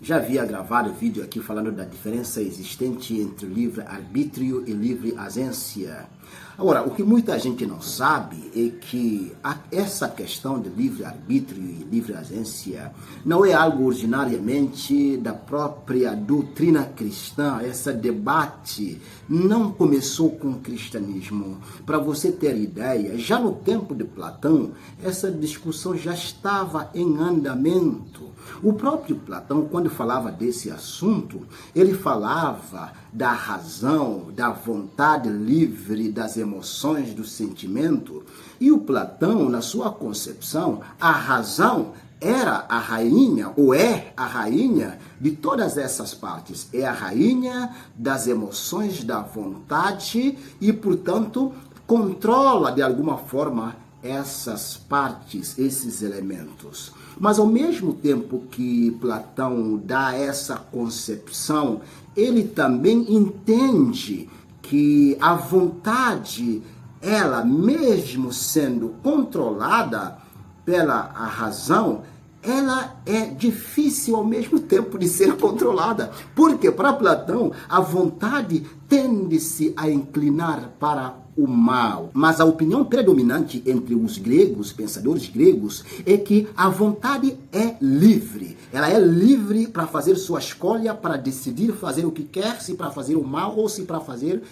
Já havia gravado vídeo aqui falando da diferença existente entre livre-arbítrio e livre-agência. Agora, o que muita gente não sabe é que essa questão de livre-arbítrio e livre-agência não é algo originariamente da própria doutrina cristã. Esse debate não começou com o cristianismo. Para você ter ideia, já no tempo de Platão, essa discussão já estava em andamento. O próprio Platão, quando falava desse assunto, ele falava da razão, da vontade livre, das emoções, do sentimento. E o Platão, na sua concepção, a razão era a rainha, ou é a rainha de todas essas partes. É a rainha das emoções, da vontade e, portanto, controla de alguma forma essas partes, esses elementos. Mas ao mesmo tempo que Platão dá essa concepção, ele também entende que a vontade, ela mesmo sendo controlada pela razão, ela é difícil ao mesmo tempo de ser controlada. Porque para Platão, a vontade tende-se a inclinar para o mal. Mas a opinião predominante entre os gregos, pensadores gregos, é que a vontade é livre. Ela é livre para fazer sua escolha, para decidir fazer o que quer, se para fazer o mal ou se para fazer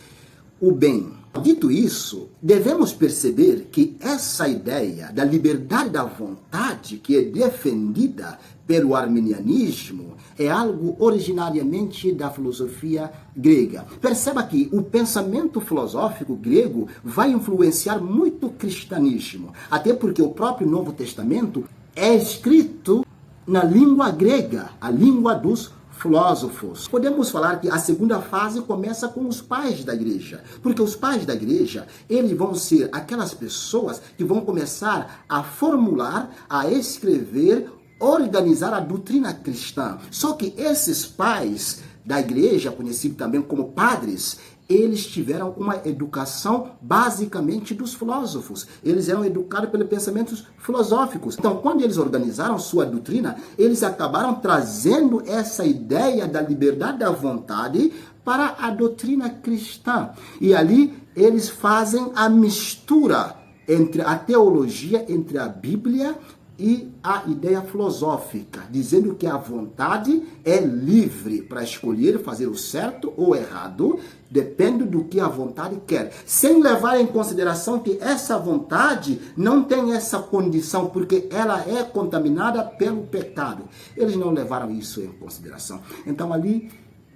o bem. Dito isso, devemos perceber que essa ideia da liberdade da vontade que é defendida pelo arminianismo é algo originariamente da filosofia grega. Perceba que o pensamento filosófico grego vai influenciar muito o cristianismo, até porque o próprio Novo Testamento é escrito na língua grega, a língua dos filósofos. Podemos falar que a segunda fase começa com os pais da igreja, porque os pais da igreja, eles vão ser aquelas pessoas que vão começar a formular, a escrever, organizar a doutrina cristã. Só que esses pais da igreja, conhecidos também como padres, eles tiveram uma educação basicamente dos filósofos. Eles eram educados pelos pensamentos filosóficos. Então, quando eles organizaram sua doutrina, eles acabaram trazendo essa ideia da liberdade da vontade para a doutrina cristã. E ali eles fazem a mistura entre a teologia, entre a Bíblia e a ideia filosófica, dizendo que a vontade é livre para escolher fazer o certo ou o errado, depende do que a vontade quer, sem levar em consideração que essa vontade não tem essa condição, porque ela é contaminada pelo pecado. Eles não levaram isso em consideração. Então ali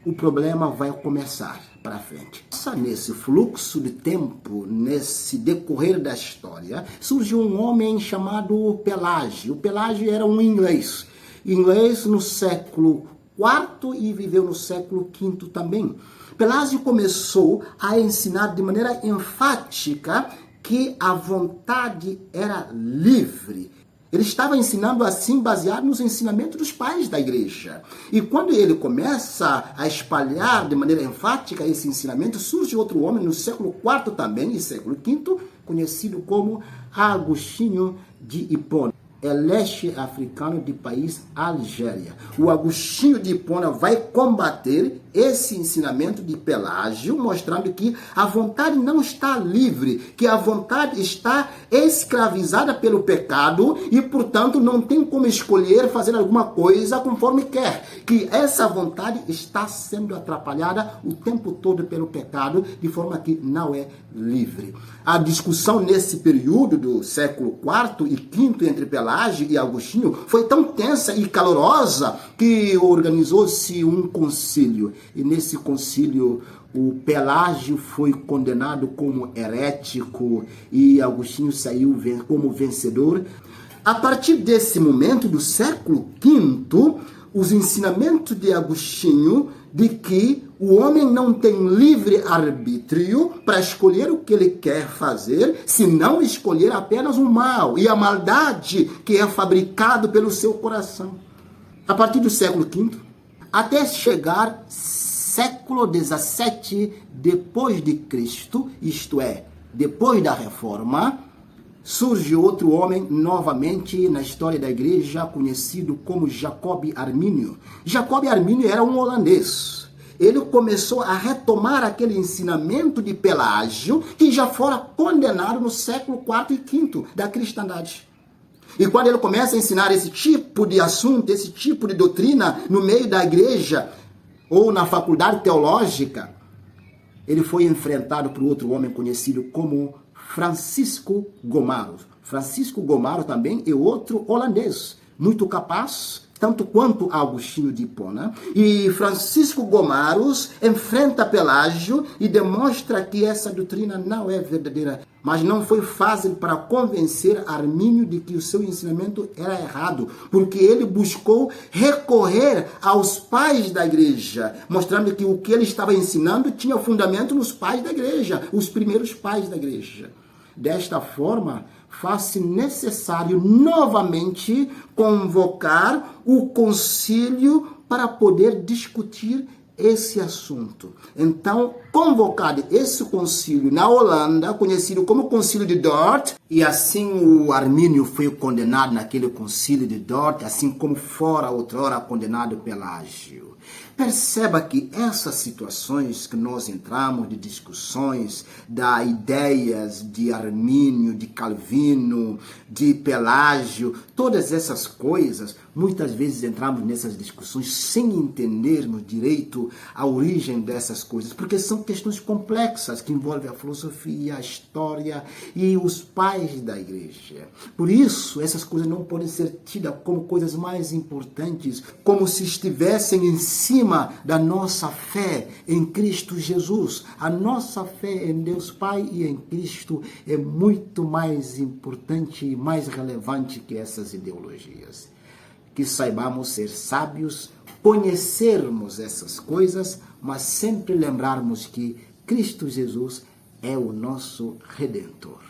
o problema vai começar para frente. Nesse fluxo de tempo, nesse decorrer da história, surge um homem chamado Pelágio. O Pelágio era um inglês no século IV e viveu no século V também. Pelágio começou a ensinar de maneira enfática que a vontade era livre. Ele estava ensinando assim, baseado nos ensinamentos dos pais da igreja. E quando ele começa a espalhar de maneira enfática esse ensinamento, surge outro homem no século IV também, e século V, conhecido como Agostinho de Hipona. É leste africano de país Algéria. O Agostinho de Hipona vai combater esse ensinamento de Pelágio, mostrando que a vontade não está livre, que a vontade está escravizada pelo pecado e, portanto, não tem como escolher fazer alguma coisa conforme quer. Que essa vontade está sendo atrapalhada o tempo todo pelo pecado, de forma que não é livre. A discussão nesse período do século IV e V entre Pelágio e Agostinho foi tão tensa e calorosa que organizou-se um concílio. E nesse concílio o Pelágio foi condenado como herético e Agostinho saiu como vencedor. A partir desse momento do século V, os ensinamentos de Agostinho de que o homem não tem livre arbítrio para escolher o que ele quer fazer, se não escolher apenas o mal e a maldade que é fabricado pelo seu coração. A partir do século V, até chegar século XVII depois de Cristo, isto é, depois da Reforma, surge outro homem novamente na história da igreja, conhecido como Jacob Arminio. Jacob Arminio era um holandês. Ele começou a retomar aquele ensinamento de Pelágio que já fora condenado no século IV e V da cristandade. E quando ele começa a ensinar esse tipo de assunto, esse tipo de doutrina no meio da igreja ou na faculdade teológica, ele foi enfrentado por outro homem conhecido como Francisco Gomaro. Francisco Gomaro também é outro holandês, muito capaz, tanto quanto Agostinho de Hipona. E Francisco Gomaros enfrenta Pelágio e demonstra que essa doutrina não é verdadeira. Mas não foi fácil para convencer Armínio de que o seu ensinamento era errado, porque ele buscou recorrer aos pais da igreja, mostrando que o que ele estava ensinando tinha fundamento nos pais da igreja, os primeiros pais da igreja. Desta forma, faz-se necessário novamente convocar o concílio para poder discutir esse assunto. Então, convocado esse concílio na Holanda, conhecido como Concílio de Dort, e assim o Armínio foi condenado naquele Concílio de Dort, assim como fora outrora condenado Pelágio. Perceba que essas situações que nós entramos de discussões, da ideias de Armínio, de Calvino, de Pelágio, todas essas coisas, muitas vezes entramos nessas discussões sem entendermos direito a origem dessas coisas, porque são questões complexas que envolvem a filosofia, a história e os pais da igreja. Por isso, essas coisas não podem ser tidas como coisas mais importantes, como se estivessem em cima da nossa fé em Cristo Jesus. A nossa fé em Deus Pai e em Cristo é muito mais importante e mais relevante que essas ideologias. Que saibamos ser sábios, conhecermos essas coisas, mas sempre lembrarmos que Cristo Jesus é o nosso Redentor.